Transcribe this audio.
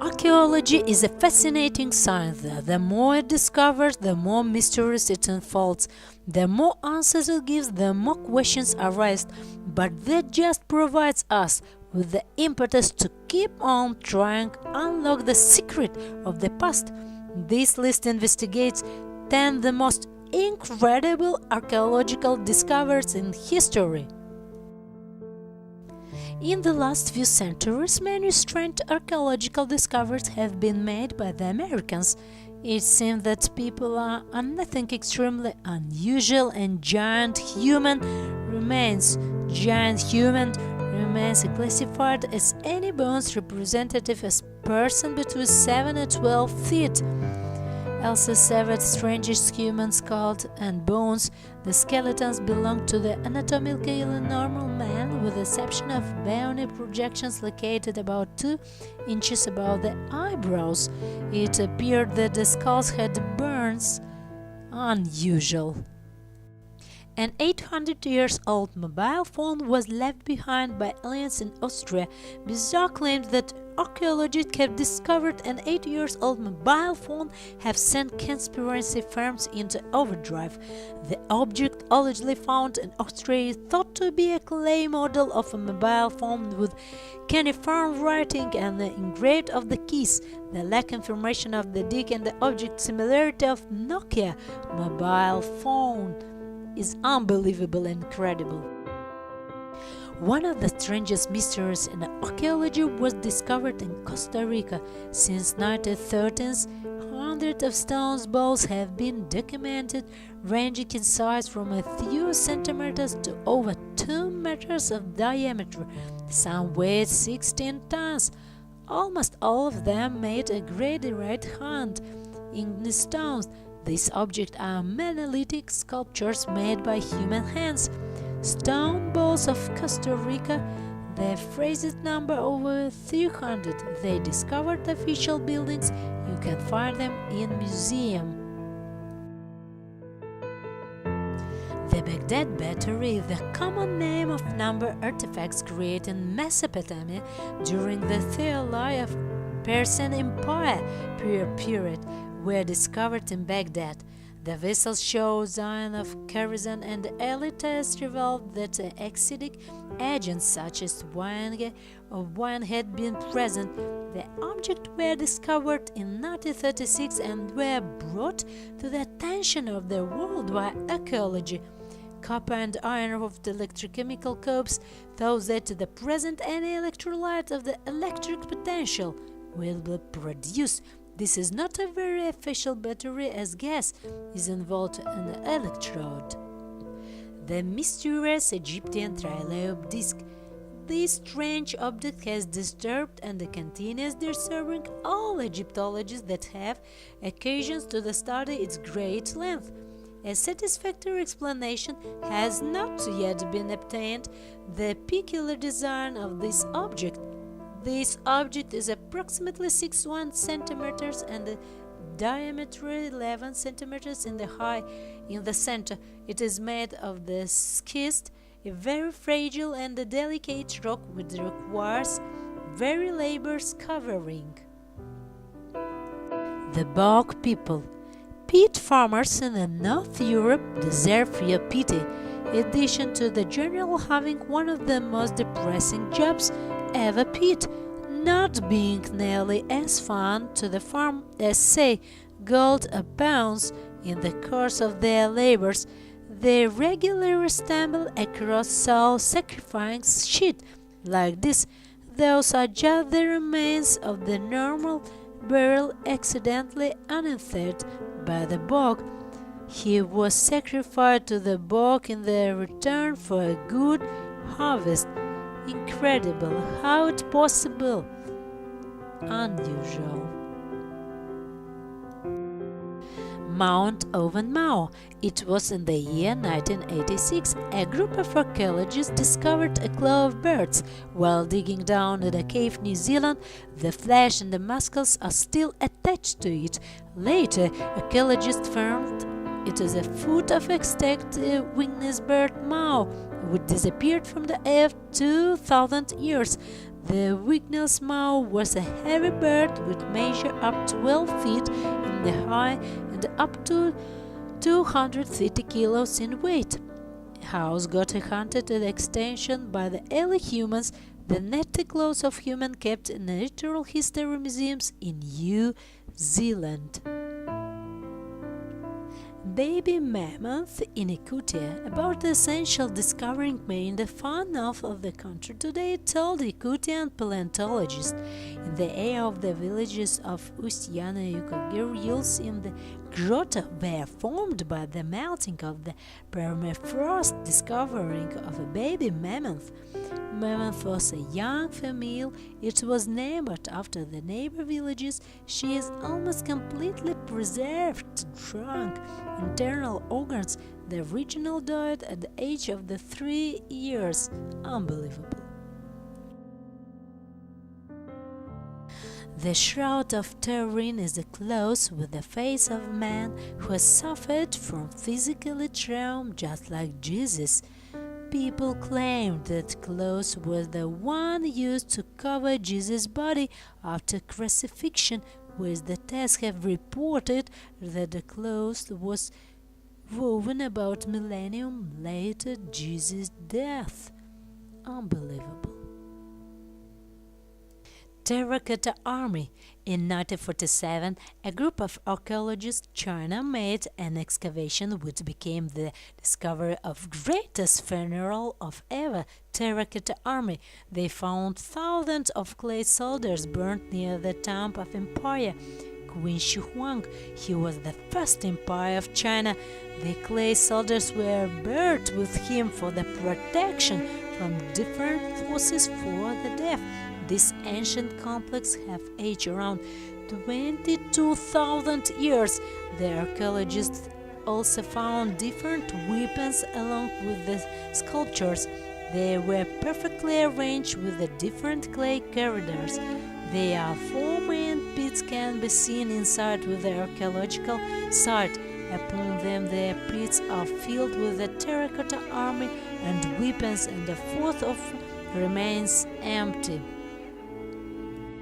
Archaeology is a fascinating science. The more it discovers, the more mysteries it unfolds. The more answers it gives, the more questions arise. But that just provides us with the impetus to keep on trying to unlock the secret of the past. This list investigates 10 the most incredible archaeological discoveries in history. In the last few centuries, many strange archaeological discoveries have been made by the Americans. It seems that people are unearthing extremely unusual and Giant human remains are classified as any bones representative as person between 7 and 12 feet. Also severed strangest human skulls and bones. The skeletons belong to the anatomically normal man, with the exception of bony projections located about 2 inches above the eyebrows. It appeared that the skulls had burns unusual. An 800 years old mobile phone was left behind by aliens in Austria. Bizarre claimed that archaeologists have discovered an 8 years old mobile phone have sent conspiracy firms into overdrive. The object allegedly found in Austria is thought to be a clay model of a mobile phone with cuneiform writing and the engraved of the keys. The lack information of the dig and the object similarity of Nokia mobile phone is unbelievable and incredible. One of the strangest mysteries in archaeology was discovered in Costa Rica. Since 1913s, hundreds of stone balls have been documented, ranging in size from a few centimeters to over 2 meters of diameter. Some weighed 16 tons. Almost all of them made a great right hand in the stones. These objects are monolithic sculptures made by human hands. Stone balls of Costa Rica, the phrased number over 300. They discovered official buildings. You can find them in museum. The Baghdad Battery is the common name of number artifacts created in Mesopotamia during the Theoli of Persian Empire period were discovered in Baghdad. The vessels show signs of corrosion, and early tests revealed that acidic agents such as wine had been present. The objects were discovered in 1936 and were brought to the attention of the worldwide archaeology. Copper and iron of the electrochemical corpse thus that to the present any electrolyte of the electric potential will be produced. This is not a very official battery, as gas is involved in the electrode. The mysterious Egyptian trilobe disk. This strange object has disturbed and continues disturbing all Egyptologists that have occasions to study its great length. A satisfactory explanation has not yet been obtained. The peculiar design of this object. This object is approximately 61 centimeters and the diameter 11 centimeters in the height. In the center, it is made of the schist, a very fragile and delicate rock which requires very laborious covering. The Bog people. Peat farmers in North Europe deserve your pity, in addition to the general having one of the most depressing jobs ever peat, not being nearly as fun to the farm as, say, gold or pounds. In the course of their labors, they regularly stumble across soul-sacrificing shit like this. Those are just the remains of the normal burial accidentally uninterred by the bog. He was sacrificed to the bog in the return for a good harvest. Incredible, how it possible? Unusual. Mount Owenmau. It was in the year 1986 a group of archaeologists discovered a claw of birds while digging down in a cave in New Zealand. The flesh and the muscles are still attached to it. Later, archaeologists found It is a foot of extinct wingless bird Mao, which disappeared from the earth 2,000 years. The wingless Mao was a heavy bird which measured up 12 feet in the height and up to 230 kilos in weight. House got hunted to extinction by the early humans. The native clothes of humans kept in natural history museums in New Zealand. Baby mammoth in Yakutia. About the essential discovery made in the far north of the country today, told Yakutian paleontologists. In the area of the villages of Ustyana and Yukagir in the grotto were formed by the melting of the permafrost. Discovering of a baby mammoth. Mammoth was a young female. It was named after the neighbor villages. She is almost completely preserved trunk, internal organs. The original died at the age of 3 years. Unbelievable. The Shroud of Turin is a cloth with the face of a man who has suffered from physical trauma just like Jesus. People claimed that cloth was the one used to cover Jesus' body after crucifixion, whereas the tests have reported that the cloth was woven about millennium later Jesus' death. Unbelievable. Terracotta Army. In 1947, a group of archaeologists China made an excavation which became the discovery of greatest funeral of ever, Terracotta Army. They found thousands of clay soldiers burnt near the tomb of Empire Qin Shi Huang. He was the first empire of China. The clay soldiers were buried with him for the protection from different forces for the deaf. This ancient complex have aged around 22,000 years. The archaeologists also found different weapons along with the sculptures. They were perfectly arranged with the different clay corridors. There are 4 main pits can be seen inside with the archaeological site. Upon them the pits are filled with the terracotta army and weapons, and the fourth of remains empty.